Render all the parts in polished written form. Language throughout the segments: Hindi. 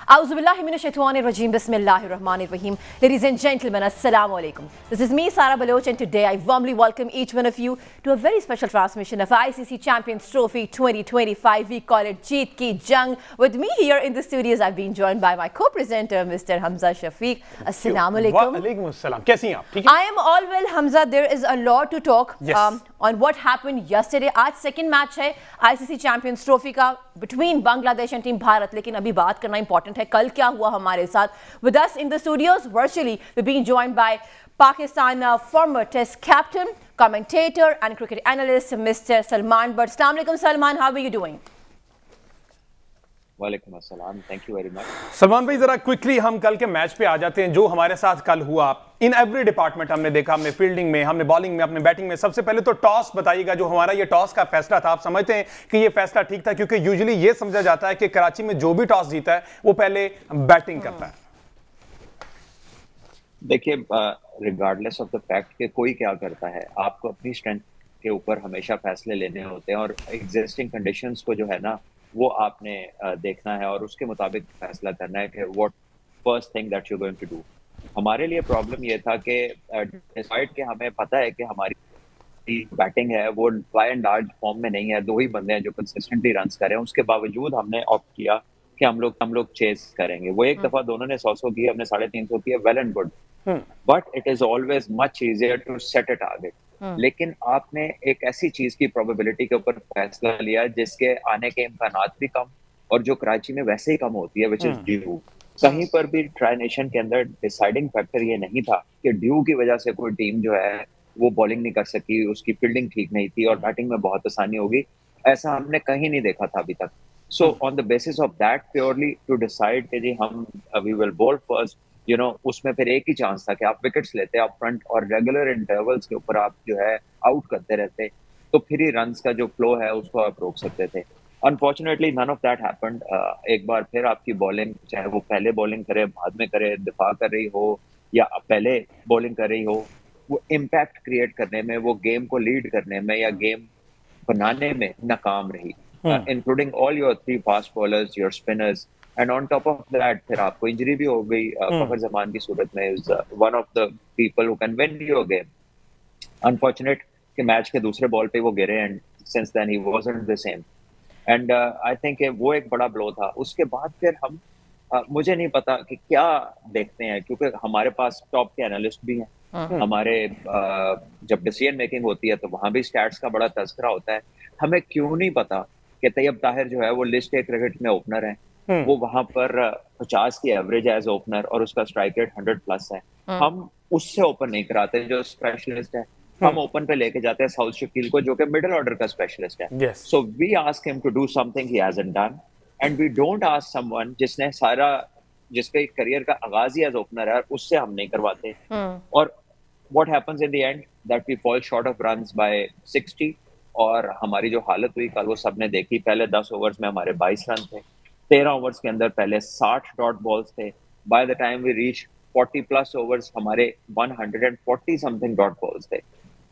Auzubillahiminashaitanirrajim. Bismillahirrahmanirrahim. Ladies and gentlemen, Assalamu alaikum. This is me, Sara Baloch, and today I warmly welcome each one of you to a very special transmission of ICC Champions Trophy 2025. We call it Jeet Ki Jang. With me here in the studios, I've been joined by my co-presenter, Mr. Hamza Shafiq. Assalamu alaikum. Walaikum assalam. कैसी हैं आप? I am all well, Hamza. There is a lot to talk on what happened yesterday. आज second match है ICC Champions Trophy का between Bangladesh and team Bharat. लेकिन अभी बात करना important है कल क्या हुआ हमारे साथ. With us in the studios virtually, we're being joined by Pakistan former Test captain, commentator, and cricket analyst, Mr. Salman Butt. Assalamu alaikum, Salman. How are you doing? वालेकुम अस्सलाम, thank you very much. Salman भाई, जरा क्विकली हम कल के मैच पे आ जाते हैं जो हमारे साथ कल हुआ। इन एवरी डिपार्टमेंट हमने देखा, हमने फील्डिंग में, हमने बॉलिंग में, अपने बैटिंग में। सबसे पहले तो टॉस बताइएगा, जो हमारा ये टॉस का फैसला था, आप समझते हैं कि ये फैसला ठीक था? क्योंकि यूजुअली ये समझा जाता है कि कराची में जो भी टॉस जीता है वो पहले बैटिंग करता है। देखिए, रिगार्डलेस ऑफ द फैक्ट कि कोई क्या करता है, आपको अपनी स्ट्रेंथ के ऊपर हमेशा फैसले लेने होते हैं और एग्जिस्टिंग कंडीशंस को जो है ना वो आपने देखना है और उसके मुताबिक फैसला करना है कि what first thing that you going to do. हमारे लिए प्रॉब्लम ये था कि डिस्पाइट कि हमें पता है कि हमारी बैटिंग है वो बाय एंड लार्ज फॉर्म में नहीं है, दो ही बंदे हैं जो कंसिस्टेंटली रन्स कर रहे हैं, उसके बावजूद हमने ऑप्ट किया कि हम लोग चेस करेंगे। वो एक दफा दोनों ने 100 की, हमने 350 की, well and good, but it is always much easier to set a target. लेकिन आपने एक ऐसी चीज की प्रोबेबिलिटी के ऊपर फैसला लिया जिसके आने के इम्कानात भी कम और जो कराची में वैसे ही कम होती है, विच इज ड्यू। कहीं पर भी ट्राई नेशन के अंदर डिसाइडिंग फैक्टर ये नहीं था कि ड्यू की वजह से कोई टीम जो है वो बॉलिंग नहीं कर सकी, उसकी फील्डिंग ठीक नहीं थी और बैटिंग में बहुत आसानी होगी, ऐसा हमने कहीं नहीं देखा था अभी तक। So on the basis of that purely to decide कि जी हम we will bowl first, you know, उसमें फिर एक ही चांस था कि आप विकेट्स लेते आप फ्रंट और रेगुलर इंटरवल्स के ऊपर आप जो है आउट करते रहते, तो फिर ही रन्स का जो फ्लो है उसको आप रोक सकते थे। Unfortunately none of that happened. एक बार फिर आपकी बॉलिंग, चाहे वो पहले बॉलिंग करे, बाद में करे, दिफा कर रही हो या पहले बॉलिंग कर रही हो, वो इम्पैक्ट क्रिएट करने में, वो गेम को लीड करने में या गेम बनाने में नाकाम रही, including all your 3 fast bowlers, your spinners, and on top of that फिर आपको इंजरी भी हो गई। फखर जमान की सूरत में is one of the people who can win your game. Unfortunate कि मैच के दूसरे बॉल पे वो गिरे and since then he wasn't the same, and I think वो एक बड़ा ब्लो था। उसके बाद फिर हम मुझे नहीं पता कि क्या देखते हैं, क्योंकि हमारे पास टॉप के एनालिस्ट भी हैं, हमारे जब डिसीजन मेकिंग होती है तो वहां भी स्टैट्स का बड़ा तस्करा होता है। हमें क्यों नहीं पता कि तैयब ताहिर जो है वो लिस्ट ए क्रिकेट में ओपनर है, वो वहां पर 50 की एवरेज एज ओपनर और उसका स्ट्राइक रेट 100+ है। हम उससे ओपन नहीं कराते जो स्पेशलिस्ट है, हम ओपन पे लेके जाते हैं साउथ शकील को जो कि मिडिल ऑर्डर का स्पेशलिस्ट है। So we ask him to do something he hasn't done, and we don't ask someone जिसके करियर का आगाज ही एज ओपनर है, उससे हम नहीं करवाते। और what happens in the end that we fall short of runs by 60, और हमारी जो हालत हुई कल वो सबने देखी। पहले 10 ओवर्स में हमारे 22 रन थे, 13 ओवर्स के अंदर पहले 60 डॉट बॉल्स थे। By the time we reach 40+ overs हमारे 140 समथिंग डॉट बॉल्स थे।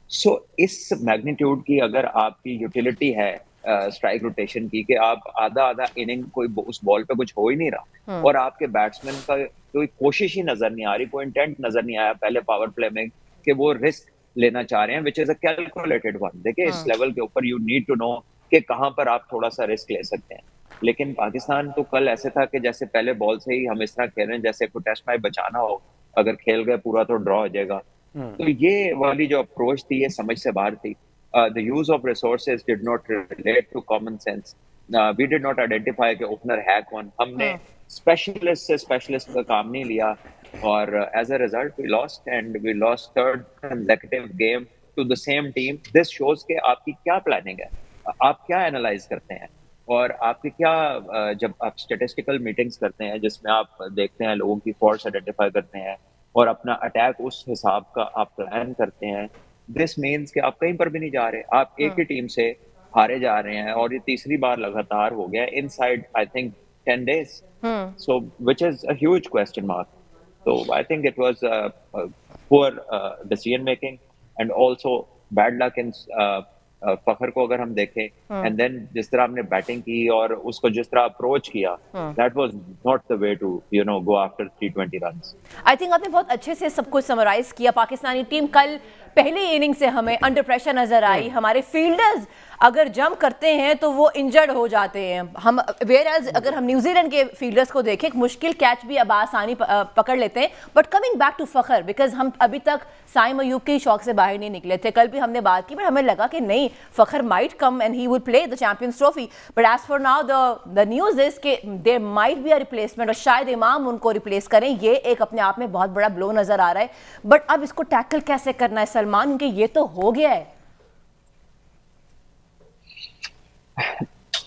सो इस मैग्नीट्यूड की अगर आपकी यूटिलिटी है स्ट्राइक रोटेशन की, कि आप आधा इनिंग कोई उस बॉल पे कुछ हो ही नहीं रहा और आपके बैट्समैन का कोई कोशिश ही नजर नहीं आ रही, कोई इंटेंट नजर नहीं आया पहले पावर प्ले में कि वो रिस्क लेना चाह रहे हैं, which is a calculated one. देखिए, इस लेवल के ऊपर यू नीड टू नो कि कहां पर आप थोड़ा सा रिस्क ले सकते हैं। लेकिन पाकिस्तान तो कल ऐसे था कि जैसे पहले बॉल से ही हम इस तरह खेल रहे हैं जैसे कोई टेस्ट मैच बचाना हो, अगर खेल गए पूरा तो ड्रॉ हो जाएगा। तो ये वाली जो अप्रोच थी ये समझ से बाहर थी। The use of resources did not relate to common sense. We did not identify कि ओपनर है कौन। हमने स्पेशलिस्ट से स्पेशलिस्ट का काम नहीं लिया और as a result we lost, and we lost third consecutive game to the same team. This shows के आपकी क्या प्लानिंग है, आप क्या एनालाइज करते हैं और आपके क्या जब आप स्टैटिस्टिकल मीटिंग्स करते हैं जिसमें आप देखते हैं लोगों की फॉल्ट्स आइडेंटिफाई करते हैं और अपना अटैक उस हिसाब का आप प्लान करते हैं। दिस मीन्स कि आप कहीं पर भी नहीं जा रहे, आप एक ही टीम से हारे जा रहे हैं और ये तीसरी बार लगातार हो गया inside I think 10 days, so which is a huge question mark. So I think it was poor decision making and also bad luck in फखर को अगर हम देखें एंड देन जिस तरह हमने बैटिंग की और उसको जिस तरह अप्रोच किया, that was not the way to go after 320 runs. I think आपने बहुत अच्छे से सब कुछ समराइज किया। पाकिस्तानी टीम कल पहली इनिंग से हमें अंडर प्रेशर नजर आई। हमारे फील्डर्स अगर जंप करते हैं तो वो इंजर्ड हो जाते हैं। हम वेयर अगर हम न्यूजीलैंड के फील्डर्स को देखें, एक मुश्किल कैच भी अब आसानी पकड़ लेते हैं। But coming back to Fakhar, because हम अभी तक साइम अयूब के शौक से बाहर नहीं निकले थे। कल भी हमने बात की, बट हमें लगा कि नहीं, Fakhar might come and he would play the Champions Trophy. But as for now the news is कि there might be a replacement, और शायद इमाम उनको रिप्लेस करें। ये एक अपने आप में बहुत बड़ा ब्लो नजर आ रहा है। बट अब इसको टैकल कैसे करना है सलमान, क्योंकि ये तो हो गया है।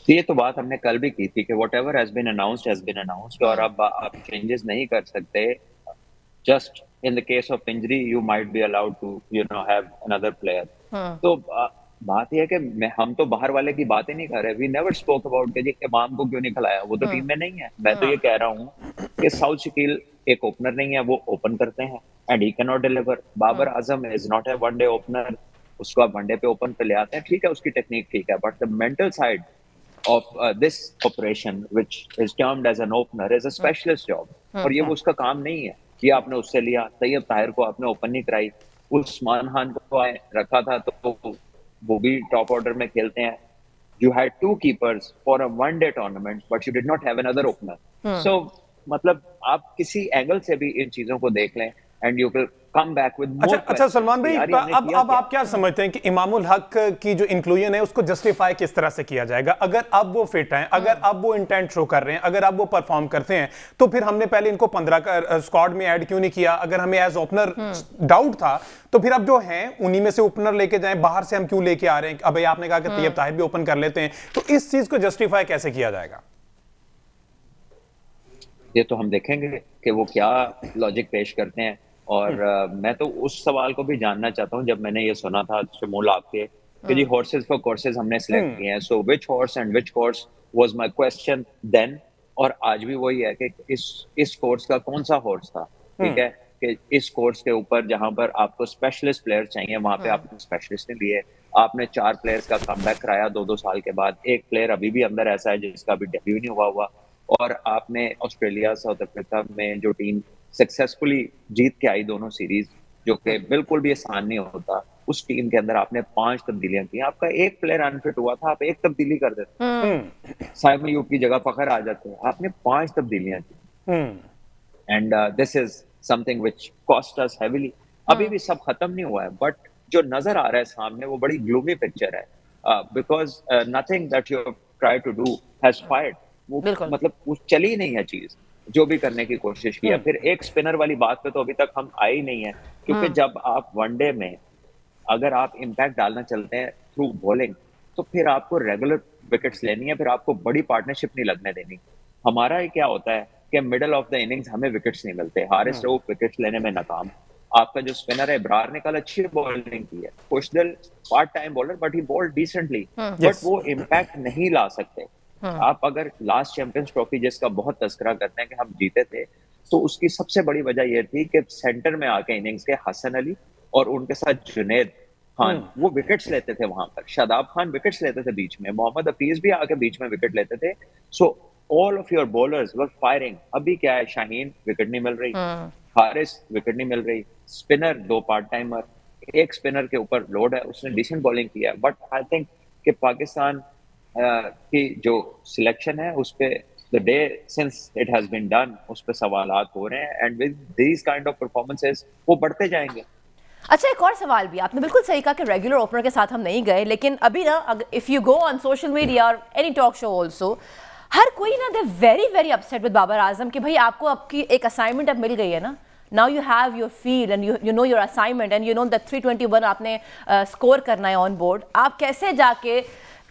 ये तो बात हमने कल भी की थी कि व्हाटएवर हैज बीन अनाउंस्ड, और अब आप चेंजेस नहीं कर सकते। Just in the case of injury you might be allowed to have another player. तो बात यह है कि हम तो बाहर वाले की बात ही नहीं कर रहे। वी नेवर स्पोक अबाउट कि इमाम को क्यों नहीं खिलाया, वो तो टीम में नहीं है। मैं तो ये कह रहा हूँ कि साउथ शकील एक ओपनर नहीं है, वो ओपन करते हैं and he can not deliver. Babar Azam is not a one day opener, उसको आप वनडे पे ओपन पे ले आते हैं, ठीक है, उसकी टेक्निक ठीक है, but the mental side of this operation which is termed as an opener is a specialist job, और ये वो उसका काम नहीं है। ये आपने उससे लिया, तैयब ताहिर को आपने ओपन नहीं कराई, उस्मान खान को रखा था तो वो भी टॉप ऑर्डर में खेलते हैं। You had 2 keepers for a one-day tournament, but you did not have another opener. So मतलब आप किसी एंगल से भी इन चीजों को देख लें and you will come back with more। अच्छा सलमान भाई, अब आप क्या समझते हैं कि इमामुल हक की जो इंक्लूजन है उसको जस्टिफाई किस तरह से किया जाएगा? अगर अब वो फिट हैं, अगर अब वो इंटेंट शो कर रहे हैं, अगर अब वो परफॉर्म करते हैं, तो फिर हमने पहले इनको 15 का स्क्वाड में ऐड क्यों नहीं किया? अगर हमें एज ओपनर डाउट था तो फिर अब जो हैं उन्हीं में से ओपनर लेके जाएं, बाहर से हम क्यों लेके आ रहे हैं? अब आपने कहा कि तैयब ताहिर भी ओपन कर लेते हैं, तो इस चीज को जस्टिफाई कैसे किया जाएगा? ये तो हम देखेंगे कि वो क्या लॉजिक पेश करते हैं। और मैं तो उस सवाल को भी जानना चाहता हूँ, जब मैंने ये सुना था शमूल आपके कि जी हॉर्सेस फॉर कोर्सेज हमने सिलेक्ट किए हैं, so which horse and which course was my question then, और आज भी वही है कि इस कोर्स का कौन सा हॉर्स था। ठीक है कि इस कोर्स के ऊपर जहां पर आपको स्पेशलिस्ट प्लेयर चाहिए, वहां पे आपने स्पेशलिस्ट नहीं लिए। आपने 4 प्लेयर्स का कमबैक कराया 2-2 साल के बाद। एक प्लेयर अभी भी अंदर ऐसा है जिसका अभी डेब्यू नहीं हुआ। और आपने ऑस्ट्रेलिया साउथ अफ्रीका में जो टीम सक्सेसफुली जीत के आई दोनों सीरीज, जो कि बिल्कुल भी आसान नहीं होता, उस टीम के अंदर आपने 5 तब्दीलियां की। आपका एक प्लेयर अनफिट हुआ था, आप 1 तब्दीली कर देते, साइम अयूब की जगह फखर आ जाते हैं। आपने 5 तब्दीलियां की and this is something which cost us heavily. अभी भी सब खत्म नहीं हुआ है, बट जो नजर आ रहा है सामने वो बड़ी ग्लूमी पिक्चर है, because nothing that you try to do has fired. वो मतलब वो चली नहीं है चीज, जो भी करने की कोशिश की है। फिर एक स्पिनर वाली बात पे तो अभी तक हम आए ही नहीं है, क्योंकि जब आप वनडे में अगर आप इम्पैक्ट डालना चलते हैं थ्रू बॉलिंग, तो फिर आपको रेगुलर विकेट्स लेनी है, फिर आपको बड़ी पार्टनरशिप नहीं लगने देनी। हमारा ही क्या होता है कि मिडल ऑफ द इनिंग्स हमें विकेट्स नहीं मिलते, हारिस रऊफ विकेट्स लेने में नाकाम। आपका जो स्पिनर है इब्रार ने कल अच्छी बॉलिंग की है, Khushdil part time bowler, but he bowled decently, but वो इम्पैक्ट नहीं ला सकते। आप अगर लास्ट चैंपियंस ट्रॉफी जिसका बहुत तस्करा करते हैं कि हम जीते थे, तो उसकी सबसे बड़ी वजह यह थी कि सेंटर में आके इनिंग्स के हसन अली और उनके साथ जुनैद खान वो विकेट्स लेते थे वहां पर। शादाब खान विकेट्स लेते थे बीच में, मोहम्मद हफीज भी आके बीच में विकेट लेते थे। So all of your bowlers were firing. अभी क्या है, शाहीन विकेट नहीं मिल रही, हारिस विकेट नहीं मिल रही, स्पिनर 2 पार्ट टाइमर, एक स्पिनर के ऊपर लोड है, उसने डिसेंट बॉलिंग किया है। बट आई थिंक कि पाकिस्तान की जो सिलेक्शन है उस पे the day since it has been done, उस पे सवालात हो रहे हैं, and with these kind of performances वो बढ़ते जाएंगे। अच्छा, एक और सवाल भी, आपने बिल्कुल सही कहा कि रेगुलर ओपनर के साथ हम नहीं गए, लेकिन अभी ना if you go on social media और एनी टॉक शो आल्सो, हर कोई ना they very very upset with Babar Azam कि भाई आपको आपकी एक असाइनमेंट अब मिल गई है ना, now you have your field and you know your assignment and you know that 321 आपने स्कोर करना है ऑन बोर्ड। आप कैसे जाके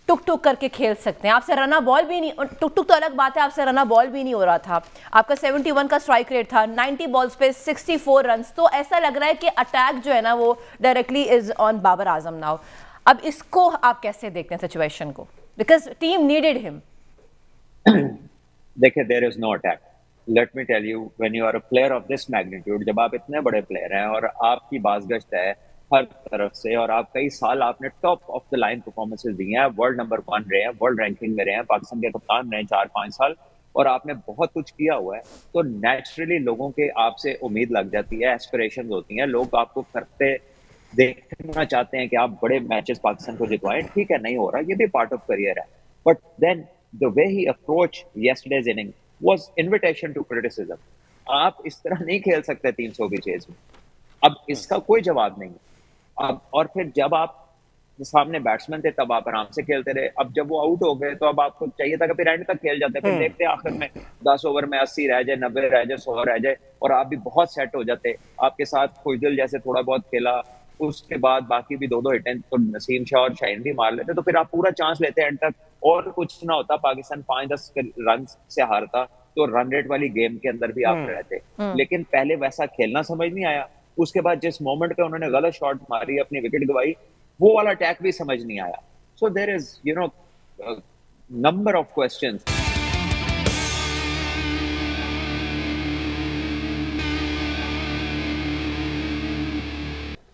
टुक टुक करके खेल सकते हैं? आपसे रना बॉल भी नहीं, टुक टुक तो अलग बात है, आपसे रना बॉल भी नहीं हो रहा था। आपका 71 का स्ट्राइक रेट था, 90 बॉल्स पे 64 रन्स। तो ऐसा लग रहा है कि अटैक जो है ना वो directly is on Babar Azam now. अब इसको आप कैसे देखते हैं सिचुएशन को, बिकॉज टीम नीडेड हिम? देखिए, there is no attack. Let me tell you, when you are a player of this magnitude, जब आप इतने बड़े प्लेयर हैं और आपकी बाज़गश्त है हर तरफ से, और आप कई साल आपने top of the line performances दी हैं, वर्ल्ड नंबर 1 रहे हैं, वर्ल्ड रैंकिंग में रहे हैं, पाकिस्तान के कप्तान रहे हैं 4-5 साल, और आपने बहुत कुछ किया हुआ है, तो नेचुरली लोगों के आपसे उम्मीद लग जाती है, एस्पिरेशंस होती हैं, लोग आपको करते देखना चाहते हैं कि आप बड़े मैचेस पाकिस्तान को जितवाएं। ठीक है, नहीं हो रहा, ये भी पार्ट ऑफ करियर है, but then the way he approach yesterday's inning was invitation to criticism. आप इस तरह नहीं खेल सकते 300 की चेज में, अब इसका कोई जवाब नहीं है। अब और फिर जब आप सामने बैट्समैन थे तब आप आराम से खेलते रहे, अब जब वो आउट हो गए तो अब आपको चाहिए था कि फिर एंड तक खेल जाते, फिर देखते आखिर में 10 ओवर में 80 रह जाए, 90 रह जाए, 100 रह जाए, और आप भी बहुत सेट हो जाते। आपके साथ खुशदिल जैसे थोड़ा बहुत खेला, उसके बाद बाकी भी 2-2 हिटें तो नसीम शाह और शाहीन भी मार लेते, तो फिर आप पूरा चांस लेते एंड तक, और कुछ ना होता, पाकिस्तान 5-10 रन से हारता, तो रन रेट वाली गेम के अंदर भी आप रहते। लेकिन पहले वैसा खेलना समझ नहीं आया, उसके बाद जिस मोमेंट पे उन्होंने गलत शॉट मारी, अपनी विकेट गवाई, वो वाला अटैक भी समझ नहीं आया। So there is number of questions.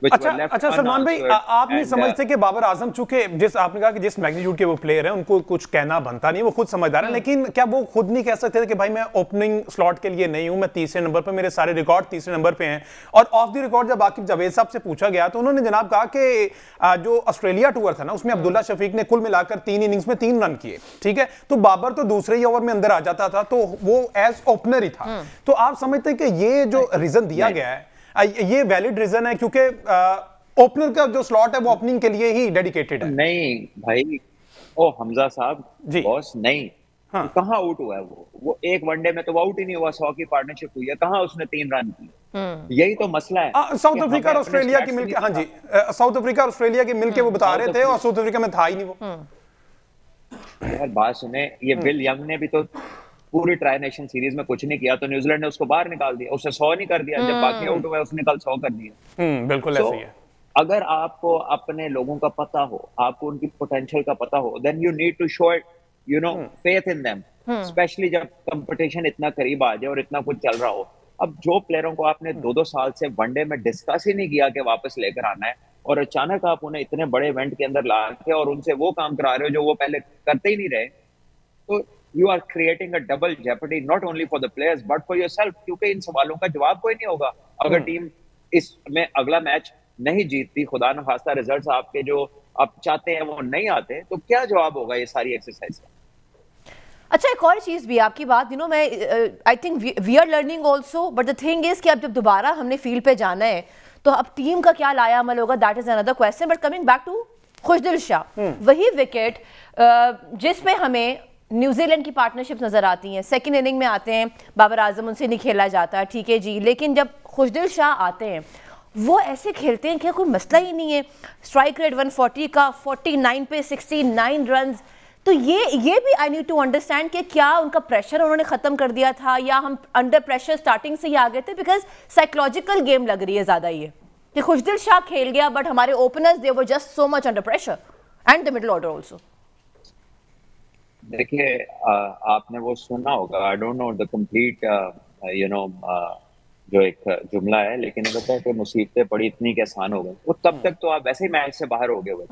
अच्छा सलमान भाई, आप नहीं समझते कि बाबर आजम, चूंकि जिस आपने कहा कि जिस मैग्नीट्यूड के वो प्लेयर हैं उनको कुछ कहना बनता नहीं, वो खुद समझदार है, लेकिन क्या वो खुद नहीं कह सकते थे कि भाई मैं ओपनिंग स्लॉट के लिए नहीं हूं, मैं तीसरे नंबर पर, मेरे सारे रिकॉर्ड तीसरे नंबर पे हैं? और ऑफ द रिकॉर्ड जब आकिब जावेद साहब से पूछा गया तो उन्होंने जनाब कहा कि जो ऑस्ट्रेलिया टूर था ना, उसमें अब्दुल्ला शफीक ने कुल मिलाकर 3 इनिंग्स में 3 रन किए, ठीक है, तो बाबर तो दूसरे ही ओवर में अंदर आ जाता था, तो वो एज ओपनर ही था। तो आप समझते हैं कि ये जो रीजन दिया गया है ये वैलिड रीजन है, क्योंकि ओपनर का जो स्लॉट है वो ओपनिंग के लिए ही डेडिकेटेड है? नहीं भाई, ओ हमजा साहब बॉस, नहीं, हाँ। कहाँ आउट हुआ है वो एक वनडे में तो वो आउट ही नहीं हुआ, 100 की पार्टनरशिप हुई है, कहाँ उसने 3 रन किए? यही तो मसला है। साउथ अफ्रीका और ऑस्ट्रेलिया की मिलके, हाँ जी, साउथ अफ्रीका और ऑस्ट्रेलिया की मिलके वो बता रहे थे, और साउथ अफ्रीका में था ही नहीं वो। यार बात सुने, ये बिल यंग ने भी तो पूरी ट्राई नेशन सीरीज में कुछ नहीं किया, तो न्यूजीलैंड ने उसको बाहर निकाल दिया, उसने 100 नहीं कर दिया, जब बाकी आउट हुए उसने कल 100 कर दिया। बिल्कुल ऐसे ही है। अगर आपको अपने लोगों का पता हो, आपको उनकी पोटेंशियल का पता हो, then you need to show it, faith in them, especially जब कंपटीशन इतना करीब आ जाए और इतना कुछ चल रहा हो। अब जो प्लेयरों को आपने 2-2 साल से वनडे में डिस्कस ही नहीं किया कि वापस लेकर आना है, और अचानक आप उन्हें इतने बड़े इवेंट के अंदर ला के और उनसे वो काम करा रहे हो जो वो पहले करते ही नहीं रहे, तो you are creating a double jeopardy, not only for the players but for yourself, क्योंकि इन सवालों का जवाब कोई नहीं होगा अगर टीम इसमें अगला मैच नहीं जीतती, खुदा न खास्ता रिजल्ट्स आपके जो आप चाहते हैं वो नहीं आते, तो क्या जवाब होगा ये सारी एक्सरसाइज का? अच्छा, एक और चीज़ भी आपकी बात, मैं I think we are learning also, but the thing is कि अब जब दोबारा हमने फील्ड पे जाना है तो अब टीम का क्या लाया अमल होगा, that is another question. But coming back to Khushdil Shah, वही विकेट जिसमें हमें न्यूजीलैंड की पार्टनरशिप नजर आती हैं, सेकंड इनिंग में आते हैं, बाबर आजम उनसे नहीं खेला जाता, ठीक है जी, लेकिन जब खुशदिल शाह आते हैं वो ऐसे खेलते हैं कि कोई मसला ही नहीं है, स्ट्राइक रेट 140 का, 49 पे 69 रन, तो ये भी आई नीड टू अंडरस्टैंड कि क्या उनका प्रेशर उन्होंने खत्म कर दिया था या हम अंडर प्रेशर स्टार्टिंग से ही आ गए थे, बिकॉज साइकोलॉजिकल गेम लग रही है ज्यादा ये कि खुशदिल शाह खेल गया बट हमारे openers they were just so much under pressure and the middle order also. देखिए, आपने वो सुना होगा, I don't know the complete जो एक जुमला है, लेकिन ये कहता है कि मुसीबतें पड़ी इतनी के आसान हो गई, वो तब तक तो आप वैसे ही मैच से बाहर हो गए हुए,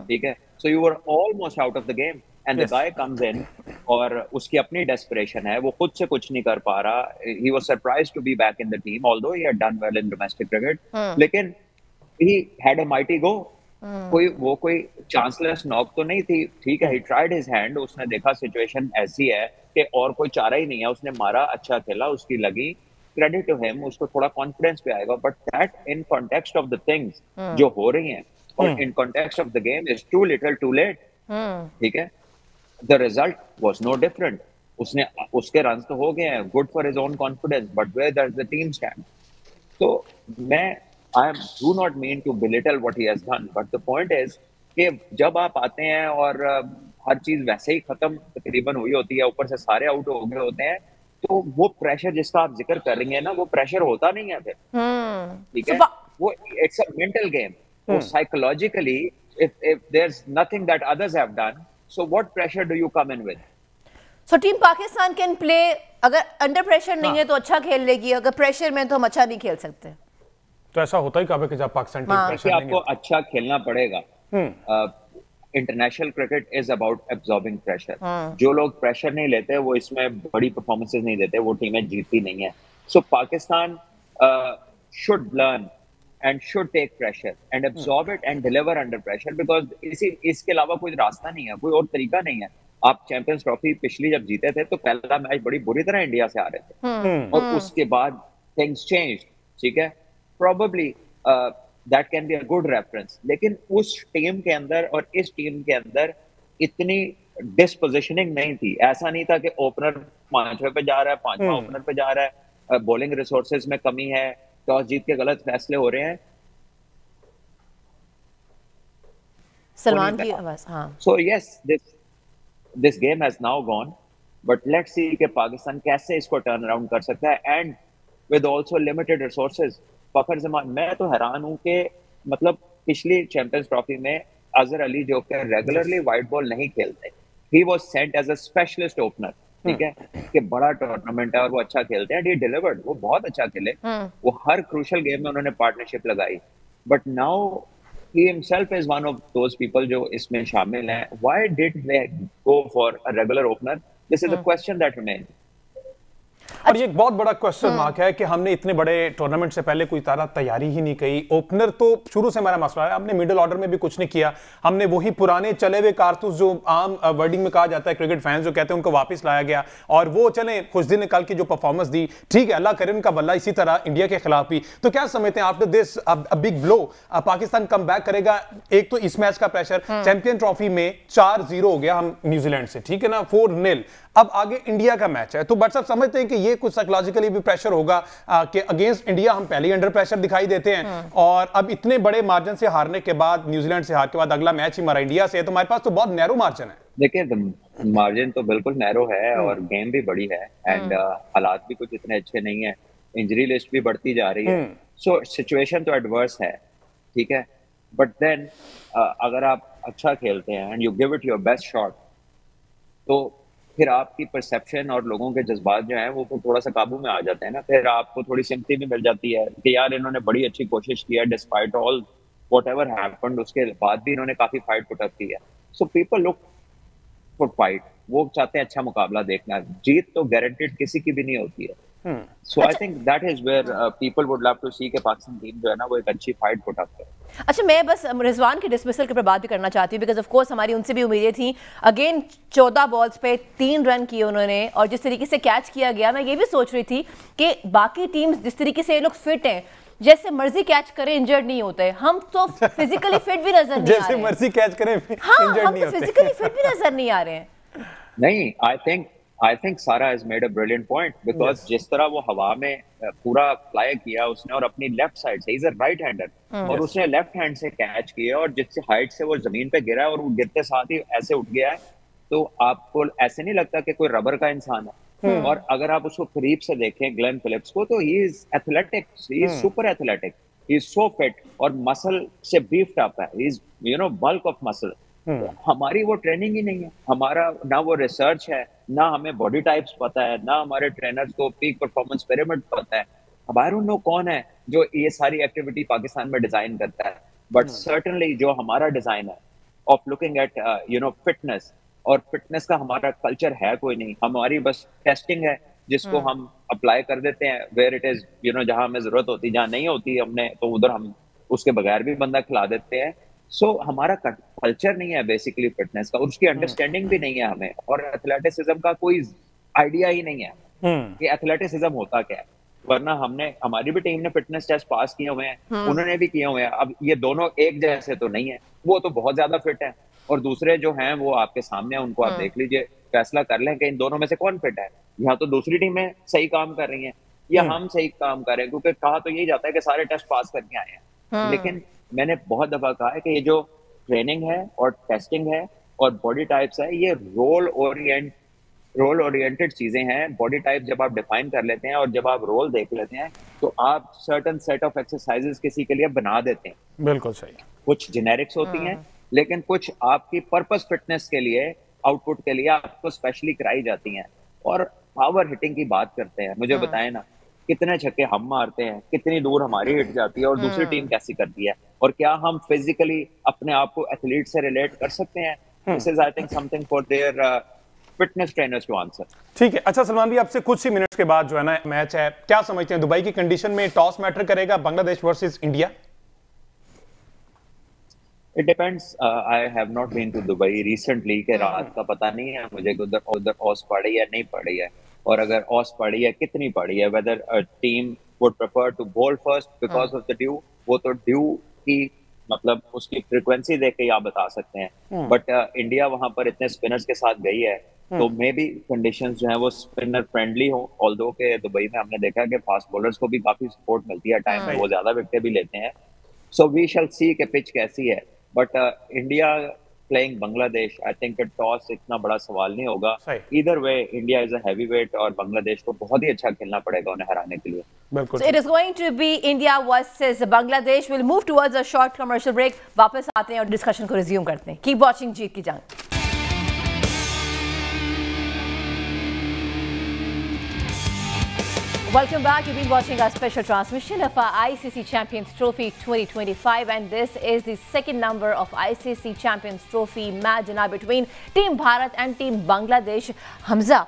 ठीक है, so you were almost out of the game and the guy comes in, और उसकी अपनी डेस्परेशन है, वो खुद से कुछ नहीं कर पा रहा, he was surprised to be back in the team although he had done well in domestic cricket, लेकिन ही हैड अ माइटी गो, कोई चांसलेस नॉक तो नहीं थी, ठीक है, ही ट्राइड हिज हैंड, उसने देखा सिचुएशन ऐसी है कि और कोई चारा ही नहीं है, उसने मारा, अच्छा खेला, उसकी लगी, क्रेडिट टू हिम, उसको थोड़ा कॉन्फिडेंस पे आएगा, but that in context of the things जो हो रही हैं और in context of the game is too little too late, ठीक है, the result was no different, उसके रन तो हो गए हैं, good for his own confidence, but where does the team stand? तो मैं I do not mean to belittle what he has done, but the point is कि जब आप आते हैं और हर चीज वैसे ही खत्म तकरीबन हुई होती है, ऊपर से सारे आउट हो गए होते हैं, तो वो प्रेशर जिसका आप जिक्र कर रही हैं ना, वो प्रेशर होता नहीं है फिर, ठीक है, वो इट्स अ मेंटल गेम, वो psychologically if there's nothing that others have done, so what pressure do you come in with? So team Pakistan can play, अगर अंडर प्रेशर नहीं है तो अच्छा खेल लेगी, अगर प्रेशर में तो हम अच्छा नहीं खेल सकते। तो ऐसा होता ही कब है कि जब पाकिस्तान टीम प्रेशर आपको अच्छा खेलना पड़ेगा। International cricket is about absorbing pressure. जो लोग प्रेशर नहीं लेते वो इसमें बड़ी परफॉर्मेंसेज नहीं देते, वो टीमें जीतती नहीं है। So Pakistan should learn and should take pressure and absorb it and deliver under pressure because इसके अलावा कोई रास्ता नहीं है, कोई और तरीका नहीं है। आप चैंपियंस ट्रॉफी पिछली जब जीते थे तो पहला मैच बड़ी बुरी तरह इंडिया से आ रहे थे और उसके बाद थिंग्स चेंज, ठीक है। Probably that can be a good reference, लेकिन उस टीम के अंदर और इस टीम के अंदर इतनी डिस्पोजिशनिंग नहीं थी। ऐसा नहीं था कि ओपनर 5वें पे जा रहा है, 5वां ओपनर पे जा रहा है, बॉलिंग रिसोर्सेज में कमी है, टॉस जीत के गलत फैसले हो रहे हैं। सलमान की आवाज, हाँ। So yes, this game has now gone, but let's see कि पाकिस्तान कैसे इसको टर्न अराउंड कर सकता है and with also limited resources। फखर जमान, मैं तो हैरान हूं कि मतलब पिछली चैंपियंस ट्रॉफी में अजहर अली जो कि रेगुलरली वाइट बॉल नहीं खेलते, he was sent as a specialist opener, ठीक है, कि बड़ा टूर्नामेंट है और वो अच्छा खेलते हैं, he delivered, वो बहुत अच्छा खेले, वो हर क्रूशियल गेम में उन्होंने पार्टनरशिप लगाई। But now he himself is one of those people जो इसमें शामिल हैं। Why did they go for a regular opener? This is the question that remains। और ये एक बहुत बड़ा क्वेश्चन मार्क है कि हमने इतने बड़े टूर्नामेंट से पहले कोई तारा तैयारी ही नहीं की। ओपनर तो शुरू से हमारा मसला है, हमने मिडिल ऑर्डर में भी कुछ नहीं किया, हमने वही पुराने चले हुए कारतूस जो आम वर्डिंग में कहा जाता है, क्रिकेट फैंस जो कहते हैं, उनको वापस लाया गया और वो चले खुश दिन निकाल की जो परफॉर्मेंस दी, ठीक है, अल्लाह करे उनका बल्ला इसी तरह इंडिया के खिलाफ भी। तो क्या समझते हैं after this big blow Pakistan come back करेगा? एक तो इस मैच का प्रेशर, चैंपियन ट्रॉफी में 4-0 हो गया हम न्यूजीलैंड से, ठीक है ना, 4-0, अब आगे इंडिया का मैच है, तो बट सब समझते हैं कि ये कुछ साइकोलॉजिकली भी प्रेशर होगा कि अगेंस्ट इंडिया हम पहले ही अंडर प्रेशर दिखाई देते हैं और अब इतने बड़े मार्जिन से हारने के बाद, न्यूजीलैंड से हार के बाद अगला मैच ही हमारा इंडिया से है, तो हमारे पास तो बहुत नैरो मार्जिन है। देखिए मार्जिन तो बिल्कुल नैरो है और गेम भी बड़ी है एंड हालात भी कुछ इतने अच्छे नहीं है, इंजरी लिस्ट भी बढ़ती जा रही है, सो सिचुएशन तो एडवर्स है, ठीक है। बट देन अगर आप अच्छा खेलते हैं and you give it your best shot, तो फिर आपकी परसेप्शन और लोगों के जज्बात जो हैं वो थोड़ा सा काबू में आ जाते हैं ना, फिर आपको थोड़ी सिंपैथी भी मिल जाती है कि यार इन्होंने बड़ी अच्छी कोशिश की है, डिस्पाइट ऑल व्हाटएवर हैपेंड, उसके बाद भी इन्होंने काफी फाइट पुट अप की है। So people look for fight, वो चाहते हैं अच्छा मुकाबला देखना, जीत तो गारंटीड किसी की भी नहीं होती है। So I think that is where people would love to see कि पाकिस्तान टीम जो है ना वो एक अच्छी फाइट पुट अप करे। अच्छा, मैं बस रिजवान के डिसमिसल के ऊपर बात भी करना चाहती हूँ बिकॉज ऑफ कोर्स हमारी उनसे भी उम्मीदें थी। अगेन 14 बॉल्स पे 3 रन किए उन्होंने और जिस तरीके से कैच किया गया, मैं ये भी सोच रही थी कि बाकी टीम्स जिस तरीके से ये लोग फिट हैं, जैसे मर्जी कैच करें इंजर्ड नहीं होते, हम तो फिजिकली फिट भी नजर नहीं आ रहे हैं। जैसे मर्जी कैच करें इंजर्ड नहीं होते, फिजिकली फिट भी नजर नहीं आ रहे हैं। नहीं, I think Sara has made a brilliant point because जिस तरह वो हवा में पूरा फ्लाई किया उसने और अपनी लेफ्ट साइड से, he's a right hander, और उसने लेफ्ट हैंड से कैच किया और जिससे हाइट से वो जमीन पे गिरा और वो गिरते साथ ही ऐसे उठ गया है, तो आपको ऐसे नहीं लगता कि कोई रबर का इंसान है। और अगर आप उसको करीब से देखें ग्लेन फिलिप्स को, तो he is athletic, he is super athletic, he is so fit और मसल से बीफ्ड अप है, he is bulk of muscle। हमारी वो ट्रेनिंग ही नहीं है, हमारा ना वो रिसर्च है, ना हमें बॉडी टाइप्स पता है, ना हमारे ट्रेनर्स को पीक परफॉर्मेंस पिरामिड पता है। अब आई डोंट नो कौन है जो ये सारी एक्टिविटी पाकिस्तान में डिजाइन करता है, बट सर्टेनली जो हमारा डिजाइन है ऑफ लुकिंग एट फिटनेस, और फिटनेस का हमारा कल्चर है कोई नहीं, हमारी बस टेस्टिंग है जिसको हम अप्लाई कर देते हैं वेयर इट इज, जहां हमें जरूरत होती, जहां नहीं होती हमने तो उधर हम उसके बगैर भी बंदा खिला देते हैं। सो हमारा कल्चर नहीं है बेसिकली फिटनेस का, और उसकी अंडरस्टैंडिंग भी नहीं है हमें, और एथलेटिसिज्म का कोई आइडिया ही नहीं है कि एथलेटिसिज्म होता क्या है। वरना हमारी भी टीम ने फिटनेस टेस्ट पास किए हुए हैं, उन्होंने भी किए हुए हैं। अब ये दोनों एक जैसे तो नहीं है, वो तो बहुत ज्यादा फिट है और दूसरे जो हैं वो आपके सामने हैं, उनको आप देख लीजिए, फैसला कर लें कि इन दोनों में से कौन फिट है। यहाँ तो दूसरी टीमें सही काम कर रही हैं या हम सही काम कर रहे हैं, क्योंकि कहा तो यही जाता है कि सारे टेस्ट पास करके आए हैं, लेकिन मैंने बहुत दफा कहा है कि ये जो ट्रेनिंग है और टेस्टिंग है और बॉडी टाइप्स है, ये रोल ओरिएंटेड चीजें हैं। बॉडी टाइप जब आप डिफाइन कर लेते हैं और जब आप रोल देख लेते हैं, तो आप सर्टेन सेट ऑफ एक्सरसाइजेस किसी के लिए बना देते हैं। बिल्कुल सही। कुछ जेनेरिक्स होती हैं, लेकिन कुछ आपकी पर्पस फिटनेस के लिए, आउटपुट के लिए आपको स्पेशली कराई जाती हैं। और पावर हिटिंग की बात करते हैं, मुझे बताएं ना, कितने छक्के हम मारते हैं, कितनी दूर हमारी हिट जाती है और दूसरी टीम कैसी करती है, और क्या हम फिजिकली अपने आप को एथलीट से रिलेट कर सकते हैं। This is I think something for their fitness trainers to answer. ठीक है, अच्छा सलमान भाई, आपसे कुछ ही मिनट्स के बाद जो है ना मैच है, क्या समझते हैं दुबई की कंडीशन में टॉस मैटर करेगा, Bangladesh versus India? It depends. I have not been to Dubai recently के रात का पता नहीं है मुझे कि उधर ऑस पड़ी है नहीं पड़ी है, और अगर ऑस पड़ी है कितनी पड़ी है, whether a team would prefer to bowl first because of the dew, वो तो ड्यू की मतलब उसकी फ्रीक्वेंसी देख के आप बता सकते हैं। बट इंडिया वहां पर इतने स्पिनर्स के साथ गई है तो मे बी कंडीशंस जो है वो स्पिनर फ्रेंडली हो, ऑल्दो के दुबई में हमने देखा कि फास्ट बॉलर्स को भी काफी सपोर्ट मिलती है, टाइम में वो ज्यादा विकेट भी लेते हैं। सो वी शैल सी के पिच कैसी है, but India playing Bangladesh, I think toss इतना बड़ा सवाल नहीं होगा। Either way India is a heavyweight और बांग्लादेश को बहुत ही अच्छा खेलना पड़ेगा उन्हें हराने के लिए। So it is going to be India versus Bangladesh. We'll move towards a short commercial break. वापस आते हैं और डिस्कशन को रिज्यूम करते हैं। Keep watching जीत की जान। Welcome back. You've been watching our special transmission of our ICC Champions Trophy 2025, and this is the second number of ICC Champions Trophy match now between Team Bharat and Team Bangladesh. Hamza,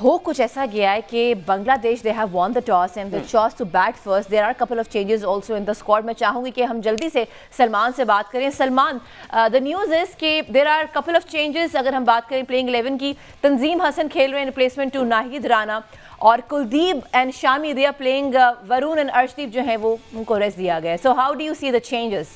हो कुछ ऐसा गया है कि Bangladesh they have won the toss and they chose to bat first. There are a couple of changes also in the squad. मैं चाहूँगी कि हम जल्दी से सलमान से बात करें। सलमान, the news is कि there are a couple of changes. अगर हम बात करें playing 11 की, तंजीम हसन खेल रहे हैं रिप्लेसमेंट टू नाहिद राना, और Kuldeep and Shami they are playing, Varun and Arshdeep जो है वो उनको रेस्ट दिया गया है। So how do you see the changes?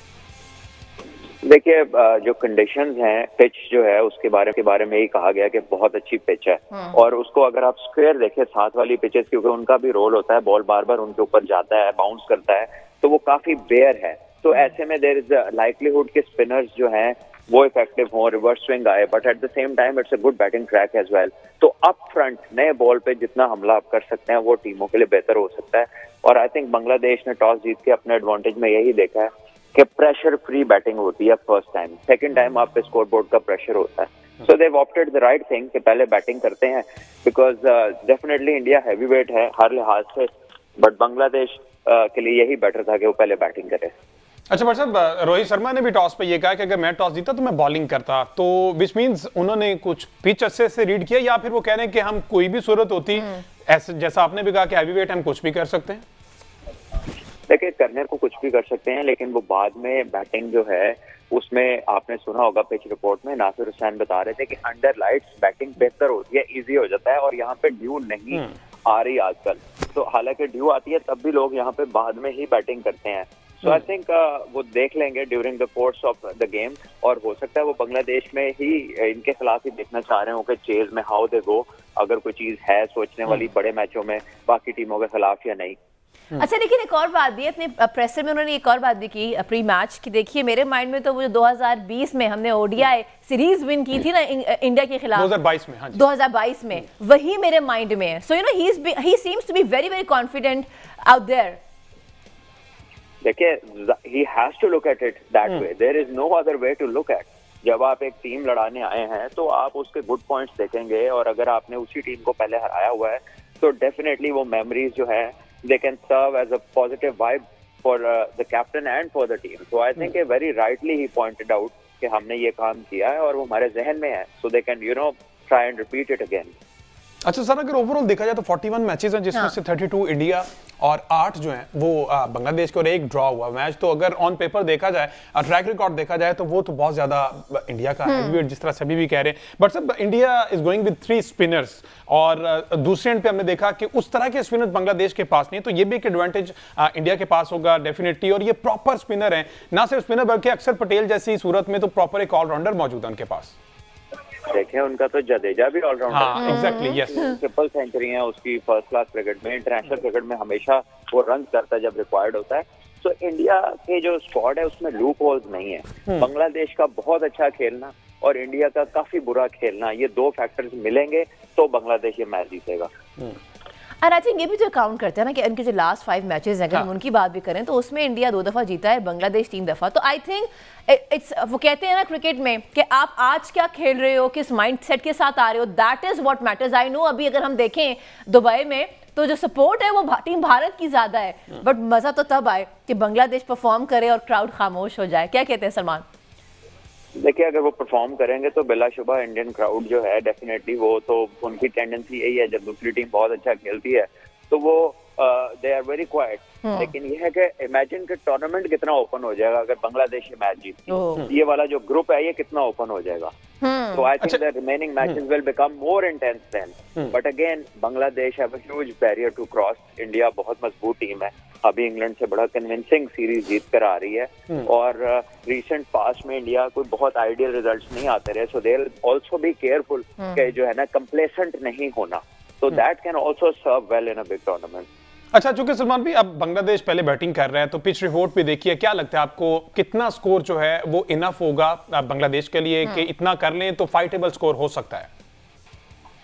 देखिए, जो कंडीशंस हैं, पिच जो है उसके बारे में ही कहा गया कि बहुत अच्छी पिच है, और उसको अगर आप स्क्वायर देखें साथ वाली पिचेस, क्योंकि उनका भी रोल होता है, बॉल बार बार उनके ऊपर जाता है, बाउंस करता है, तो वो काफी बेयर है। तो ऐसे में देयर इज लाइकलीहुड के स्पिनर्स जो हैं वो इफेक्टिव हो, रिवर्स स्विंग आए, but at the same time it's a good batting track as well. तो अप फ्रंट नए बॉल पे जितना हमला आप कर सकते हैं वो टीमों के लिए बेहतर हो सकता है, और आई थिंक बांग्लादेश ने टॉस जीत के अपने एडवांटेज में यही देखा है कि प्रेशर फ्री बैटिंग होती है फर्स्ट टाइम, सेकंड टाइम आप पे स्कोर बोर्ड का प्रेशर होता है। सो देव ऑप्टेड द राइट थिंग कि पहले बैटिंग करते हैं, बिकॉज डेफिनेटली इंडिया हैवीवेट है हर लिहाज से, बट बांग्लादेश के लिए यही बेटर था कि वो पहले बैटिंग करे। अच्छा भाई साहब, रोहित शर्मा ने भी टॉस पे ये कहा कि अगर मैं टॉस जीता तो मैं बॉलिंग करता, तो विच मींस उन्होंने कुछ पिच अच्छे से रीड किया, या फिर वो कह रहे हैं कि हम कोई भी सूरत होती ऐसे, जैसा आपने भी कहा कि हैवीवेट हम कुछ भी कर सकते हैं? देखिए, करने को कुछ भी कर सकते हैं, लेकिन वो बाद में बैटिंग जो है उसमें आपने सुना होगा पिच रिपोर्ट में नासिर हुसैन बता रहे थे कि अंडर लाइट्स बैटिंग बेहतर होती है, इजी हो जाता है, और यहाँ पे ड्यू नहीं आ रही आजकल। तो हालांकि ड्यू आती है तब भी लोग यहाँ पे बाद में ही बैटिंग करते हैं। सो आई थिंक वो देख लेंगे during the course of the game, और हो सकता है वो बांग्लादेश में ही इनके खिलाफ ही देखना चाह रहे हो कि चेज में हाउ दे गो, अगर कोई चीज है सोचने वाली बड़े मैचों में बाकी टीमों के खिलाफ या नहीं। अच्छा, लेकिन एक और बात भी अपने प्रेसर में उन्होंने एक और बात भी की प्री मैच की, देखिए मेरे माइंड में तो वो 2020 में हमने ओडीआई सीरीज विन की थी ना इंडिया के खिलाफ, 2022 में, हाँ जी, 2022 में, वही मेरे माइंड में है। So you know he seems to be very very confident out there. देखिए, he has to look at it that way. There is no other way to look at. जब आप एक टीम लड़ाने आए हैं तो आप उसके गुड पॉइंट्स देखेंगे, और अगर आपने उसी टीम को पहले हराया हुआ है तो डेफिनेटली वो मेमोरीज जो है they can serve as a positive vibe for the captain and for the team. So I think very rightly he pointed out कि हमने ये काम किया है और वो हमारे जहन में है, so they can try and repeat it again. अच्छा सर, अगर ओवरऑल देखा जाए तो 41 मैचेस हैं जिसमें से 32 इंडिया और 8 जो हैं वो बांग्लादेश के, और एक ड्रॉ हुआ मैच। तो अगर ऑन पेपर देखा जाए, ट्रैक रिकॉर्ड देखा जाए, तो वो तो बहुत ज्यादा इंडिया का है, जिस तरह सभी भी कह रहे हैं। But sir, India is going with 3 spinners, और दूसरे एंड पे हमने देखा कि उस तरह के स्पिनर बांग्लादेश के पास नहीं, तो ये भी एक एडवांटेज इंडिया के पास होगा डेफिनेटली। और ये प्रॉपर स्पिनर है, ना सिर्फ स्पिनर बल्कि अक्षर पटेल जैसी सूरत में तो प्रॉपर एक ऑलराउंडर मौजूद है उनके पास। देखें, उनका तो जडेजा भी ऑलराउंडर है। Exactly, yes. ट्रिपल सेंचुरी है उसकी फर्स्ट क्लास क्रिकेट में, इंटरनेशनल क्रिकेट में हमेशा वो रन करता है जब रिक्वायर्ड होता है। तो इंडिया के जो स्क्वाड है उसमें लूप होल्स नहीं है। बांग्लादेश का बहुत अच्छा खेलना और इंडिया का काफी बुरा खेलना, ये दो फैक्टर्स मिलेंगे तो बांग्लादेश ये मैच जीतेगा। और आई थिंक ये भी जो काउंट करते हैं ना कि इनके जो लास्ट 5 मैचेस हैं, अगर हम उनकी बात भी करें तो उसमें इंडिया 2 दफ़ा जीता है, बांग्लादेश 3 दफ़ा। तो आई थिंक इट्स, वो कहते हैं ना क्रिकेट में कि आप आज क्या खेल रहे हो, किस माइंडसेट के साथ आ रहे हो, that is what matters. I know अभी अगर हम देखें दुबई में तो जो सपोर्ट है वो टीम भारत की ज्यादा है, बट मजा तो तब आए कि बांग्लादेश परफॉर्म करे और क्राउड खामोश हो जाए। क्या कहते हैं सलमान? देखिए, अगर वो परफॉर्म करेंगे तो बिलाशुबा इंडियन क्राउड जो है डेफिनेटली, वो तो उनकी टेंडेंसी यही है, जब दूसरी टीम बहुत अच्छा खेलती है तो वो दे आर वेरी क्वाइट। लेकिन ये है कि इमेजिन कि टूर्नामेंट कितना ओपन हो जाएगा अगर बांग्लादेश ये मैच जीतती, ये वाला जो ग्रुप है ये कितना ओपन हो जाएगा। So I think the remaining matches will become more intense then. But again, Bangladesh have a huge barrier to cross. India बहुत मजबूत टीम है, अभी इंग्लैंड से बड़ा कन्विंसिंग सीरीज जीत कर आ रही है और रिसेंट पास्ट में इंडिया कोई बहुत आइडियल रिजल्ट्स नहीं आते रहे, so they'll also be careful कि जो है ना कंप्लेसेंट नहीं होना, so that can also serve well in a big tournament. अच्छा, चूंकि सलमान भाई अब बांग्लादेश पहले बैटिंग कर रहा है तो पिच रिपोर्ट भी देखिए, क्या लगता है आपको कितना स्कोर जो है वो इनफ होगा बांग्लादेश के लिए कि इतना कर लें तो फाइटेबल स्कोर हो सकता है?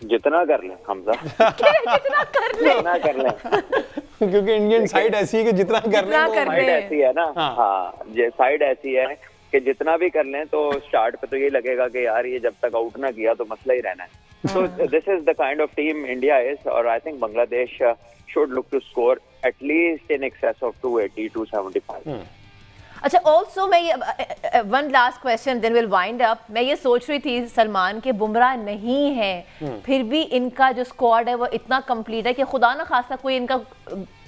जितना कर लें हमजा जितना कर लें क्योंकि इंडियन साइड ऐसी है कि जितना कर लें, साइड ऐसी है ना, हाँ ये साइड ऐसी है कि जितना भी कर लें तो स्टार्ट पे तो ये लगेगा कि यार ये जब तक आउट ना किया तो मसला ही रहना है। So this is the kind of team India is, or I think Bangladesh should look to score at least in excess of 280, 275. अच्छा, ऑल्सो मैं ये one last question then will wind up. मैं ये सोच रही थी सलमान के बुमराह नहीं है, फिर भी इनका जो स्क्वाड है वो इतना कंप्लीट है कि खुदा ना खासा कोई इनका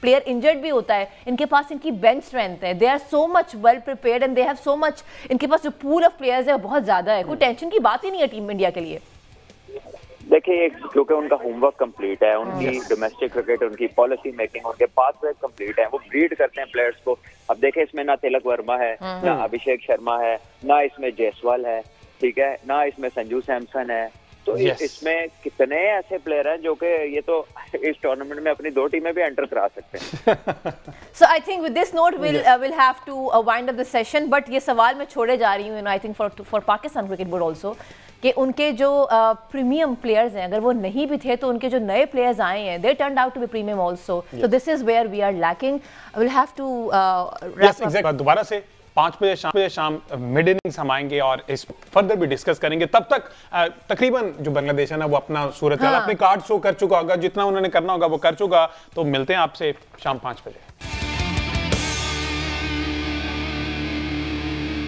प्लेयर इंजर्ड भी होता है, इनके पास इनकी बेंच स्ट्रेंथ है, they are so much well prepared and they have so much, इनके पास जो पूल ऑफ प्लेयर्स है वो बहुत ज्यादा है, कोई टेंशन की बात ही नहीं है टीम इंडिया के लिए। देखिए, क्योंकि उनका होमवर्क कंप्लीट है, उनकी डोमेस्टिक क्रिकेट, उनकी पॉलिसी मेकिंग, उनके पाथवे कंप्लीट है, वो ब्रीड करते हैं प्लेयर्स को। अब देखें, इसमें ना तिलक वर्मा है, ना अभिषेक शर्मा है, ना इसमें जायसवाल है, ठीक है, ना इसमें संजू सैमसन है, तो इसमें कितने ऐसे प्लेयर हैं जो कि ये तो इस टूर्नामेंट में अपनी दो टीमें भी एंटर करा सकते हैं। So I think with this note we'll have to wind up the session, but ये सवाल मैं छोड़े जा रही हूँ, I think for Pakistan Cricket Board also, कि उनके जो प्रीमियम प्लेयर्स हैं अगर वो नहीं भी थे तो उनके जो नए प्लेयर्स आए हैं they turned out to be premium also. So this is where we are lacking. We'll have to wrap up. दोबारा से 5 बजे शाम मिड इनिंग्स हम आएंगे और इस फर्दर भी डिस्कस करेंगे। तब तक तकरीबन जो बांग्लादेश है ना वो अपना सूरत अपने कार्ड शो कर चुका होगा, जितना उन्होंने करना होगा वो कर चुका। तो मिलते हैं आपसे शाम 5 बजे।